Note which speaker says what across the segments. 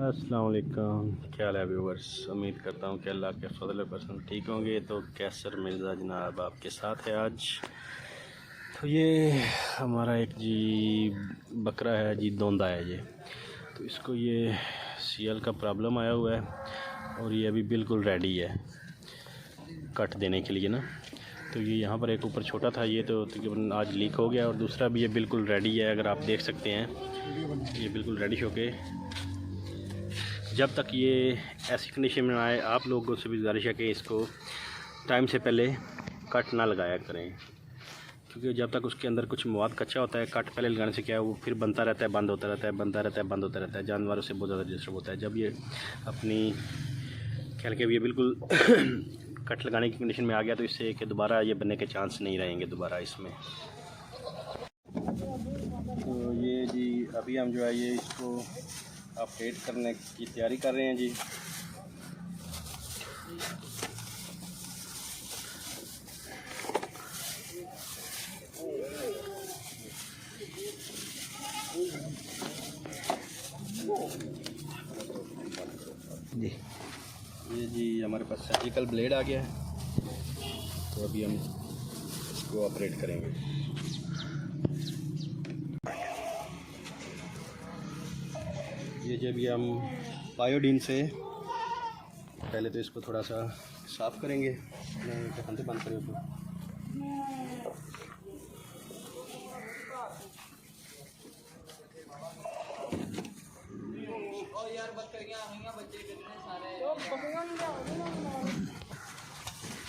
Speaker 1: अस्सलाम वालेकुम, क्या हाल है व्यूवर्स। उम्मीद करता हूँ कि अल्लाह के फजल परसेंट ठीक होंगे। तो कैसर मिर्ज़ा जनाब आपके साथ है आज। तो ये हमारा एक जी बकरा है जी, दोंदा है ये। तो इसको ये सीएल का प्रॉब्लम आया हुआ है और ये अभी बिल्कुल रेडी है कट देने के लिए ना। तो ये यहाँ पर एक ऊपर छोटा था, ये तो तकरीबन आज लीक हो गया, और दूसरा भी ये बिल्कुल रेडी है। अगर आप देख सकते हैं ये बिल्कुल रेडी हो के, जब तक ये ऐसी कंडीशन में आए आप लोगों से भी गुजारिश है कि इसको टाइम से पहले कट ना लगाया करें, क्योंकि जब तक उसके अंदर कुछ मवाद कच्चा होता है, कट पहले लगाने से क्या है वो फिर बनता रहता है, बंद होता रहता है, बनता रहता है, बंद होता रहता है। जानवरों से बहुत ज़्यादा डिस्टर्ब होता है। जब ये अपनी कह के ये बिल्कुल कट लगाने की कंडीशन में आ गया तो इससे कि दोबारा ये बनने के चांस नहीं रहेंगे दोबारा इसमें। तो ये जी अभी हम जो है ये इसको अपडेट करने की तैयारी कर रहे हैं जी। ये जी हमारे पास सर्जिकल ब्लेड आ गया है, तो अभी हम इसको ऑपरेट करेंगे। ये जब ये हम बायोडीन से पहले तो इसको थोड़ा सा साफ़ करेंगे, बंद करें उसको।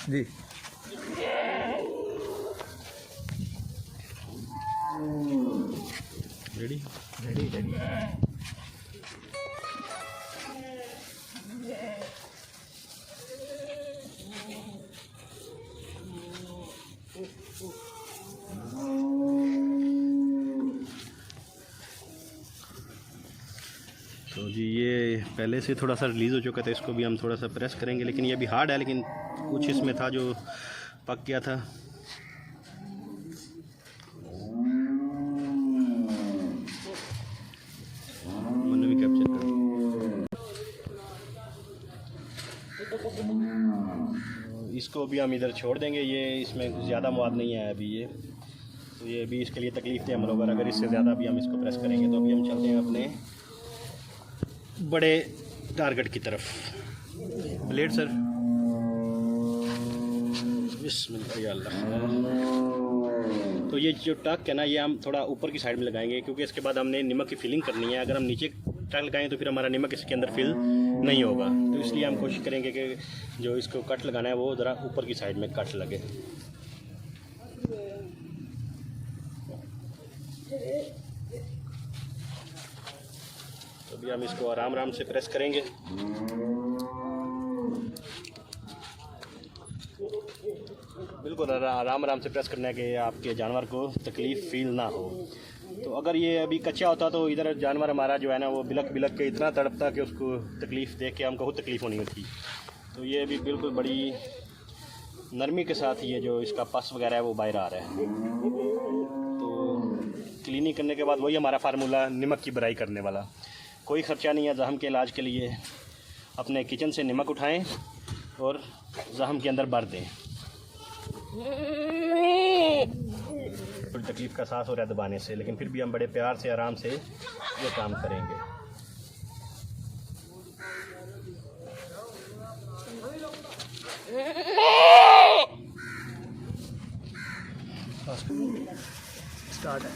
Speaker 1: जी रेडी रेडी रेडी। तो जी ये पहले से थोड़ा सा रिलीज़ हो चुका था, इसको भी हम थोड़ा सा प्रेस करेंगे, लेकिन ये भी हार्ड है, लेकिन कुछ इसमें था जो पक गया था। मैंने भी कैप्चर कर, इसको भी हम इधर छोड़ देंगे। ये इसमें ज़्यादा मवाद नहीं है अभी ये, तो ये भी इसके लिए तकलीफ थे हम लोग, अगर इससे ज़्यादा भी हम इसको प्रेस करेंगे। तो अभी हम चलते हैं अपने बड़े टारगेट की तरफ। ब्लेड सर, बिस्मिल्लाह। तो ये जो टक है ना, ये हम थोड़ा ऊपर की साइड में लगाएंगे, क्योंकि इसके बाद हमने नमक की फिलिंग करनी है। अगर हम नीचे टक लगाएंगे तो फिर हमारा नमक इसके अंदर फिल नहीं होगा। तो इसलिए हम कोशिश करेंगे कि जो इसको कट लगाना है वो ज़रा ऊपर की साइड में कट लगे। तो अभी हम इसको आराम आराम से प्रेस करेंगे। बिल्कुल आराम आराम से प्रेस करना है कि आपके जानवर को तकलीफ़ फील ना हो। तो अगर ये अभी कच्चा होता तो इधर जानवर हमारा जो है ना वो बिलक बिलक के इतना तड़पता कि उसको तकलीफ़ देख के हमको खुद तकलीफ़ होनी होती। तो ये अभी बिल्कुल बड़ी नरमी के साथ ये जो इसका पस वगैरह है वो बाहर आ रहा है। तो क्लीनिंग करने के बाद वही हमारा फार्मूला नमक की बराई करने वाला। कोई ख़र्चा नहीं है जख्म के इलाज के लिए। अपने किचन से नमक उठाएं और जख्म के अंदर भर दें। थोड़ी तकलीफ़ का एहसास हो रहा है दबाने से, लेकिन फिर भी हम बड़े प्यार से आराम से ये काम करेंगे। स्टार्ट है।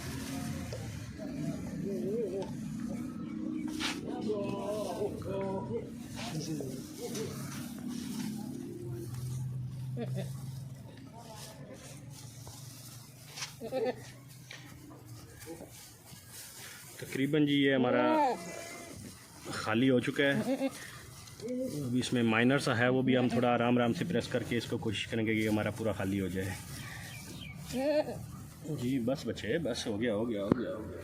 Speaker 1: तकरीबन जी ये हमारा खाली हो चुका है। अभी इसमें माइनर सा है, वो भी हम थोड़ा आराम आराम से प्रेस करके इसको कोशिश करेंगे कि हमारा पूरा खाली हो जाए। जी बस बच्चे, बस हो गया हो गया हो गया हो गया।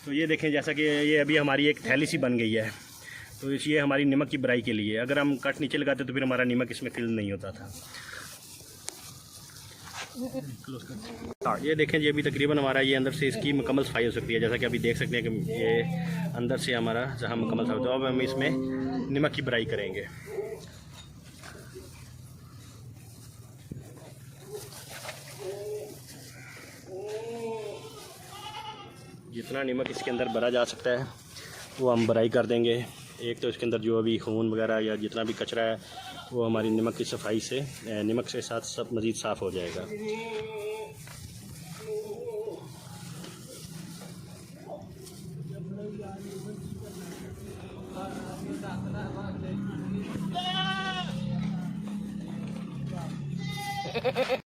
Speaker 1: तो ये देखें, जैसा कि ये अभी हमारी एक थैली सी बन गई है। तो ये हमारी नमक की बराई के लिए। अगर हम कट नीचे लगाते तो फिर हमारा नमक इसमें फिल नहीं होता था। ये देखें जी, अभी तकरीबन हमारा ये अंदर से इसकी मुकम्मल सफाई हो सकती है। जैसा कि अभी देख सकते हैं कि ये अंदर से हमारा जहाँ मुकम्मल सफाई, तो अब हम इसमें नमक की भराई करेंगे। जितना नमक इसके अंदर भरा जा सकता है वो हम भराई कर देंगे। एक तो इसके अंदर जो अभी खून वगैरह या जितना भी कचरा है वो हमारी नमक की सफाई से, नमक के साथ सब मज़ीद साफ़ हो जाएगा।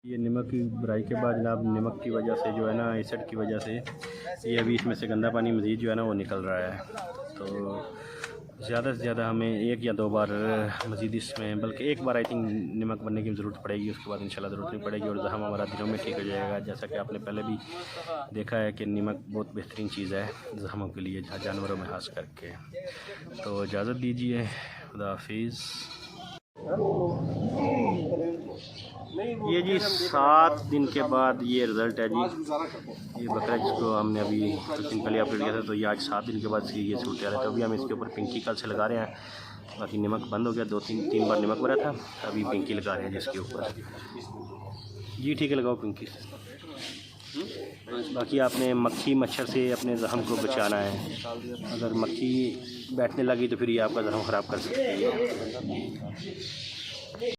Speaker 1: ये नमक की भराई के बाद जनाब, नमक की वजह से जो है ना, एसिड की वजह से ये अभी इसमें से गंदा पानी मज़ीद जो है ना वो निकल रहा है। तो ज़्यादा से ज़्यादा हमें एक या दो बार मज़ीद इसमें, बल्कि एक बार आई थिंक नमक बनने की ज़रूरत पड़ेगी। उसके बाद इंशाल्लाह ज़रूरत नहीं पड़ेगी और जहाँ हमारा दिनों में ठीक हो जाएगा। जैसा कि आपने पहले भी देखा है कि नमक बहुत बेहतरीन चीज़ है जख्मों के लिए, जानवरों में खास करके। तो इजाज़त दीजिए, खुदा हाफिज़। ये जी 7 दिन के बाद ये रिज़ल्ट है जी। ये बकरा जिसको हमने अभी कुछ दिन पहले अपलोड किया था, तो ये आज 7 दिन के बाद ये सूट आ रहा है। तो अभी हम इसके ऊपर पिंकी कल से लगा रहे हैं। बाकी नमक बंद हो गया, 2-3 बार नमक भरा था, अभी पिंकी लगा रहे हैं जिसके ऊपर। जी ठीक है, लगाओ पिंकी। बाकी आपने मक्खी मच्छर से अपने ज़ख्म को बचाना है। अगर मक्खी बैठने लगी तो फिर ये आपका ज़ख्म ख़राब कर सकती है।